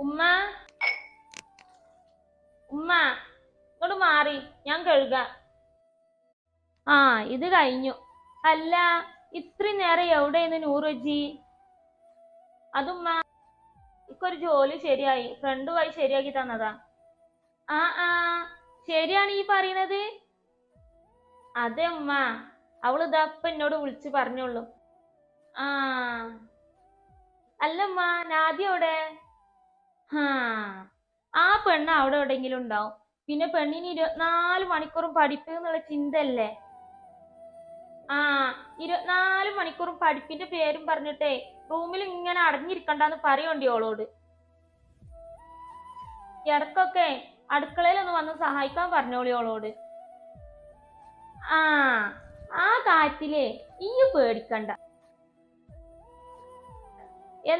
ഉമ്മ ഉമ്മ ഇങ്ങോട്ട് മാറി, ഞാൻ കഴുകാം. ആ ഇത് കഴിഞ്ഞു. അല്ല, ഇത്രയും നേരം എവിടെയെന്ന് നൂറുജി? അതുമ്മ ഇക്കൊരു ജോലി ശരിയായി, ഫ്രണ്ട് വഴി ശരിയാക്കി തന്നതാ. ആ ആ ശരിയാണ് ഈ പറയുന്നത്. അതെ ഉമ്മ, അവള് ഇതപ്പ എന്നോട് വിളിച്ചു പറഞ്ഞോളൂ. ആ അല്ലമ്മ, നാദി എവിടെ? ഹാ, ആ പെണ്ണ് അവിടെ എവിടെയെങ്കിലും ഉണ്ടാവും. പിന്നെ പെണ്ണിന് 24 മണിക്കൂറും പഠിപ്പ് എന്നുള്ള ചിന്തല്ലേ. ആ 24 മണിക്കൂറും പഠിപ്പിന്റെ പേരും പറഞ്ഞിട്ടേ റൂമിൽ ഇങ്ങനെ അടഞ്ഞിരിക്കണ്ടെന്ന് പറയോണ്ടി ഓളോട്. ഇടക്കൊക്കെ അടുക്കളയിൽ ഒന്ന് വന്ന് സഹായിക്കാൻ പറഞ്ഞോളി ഓളോട്. ആ ആ കാര്യത്തിലേ ഈ പേടിക്കണ്ട.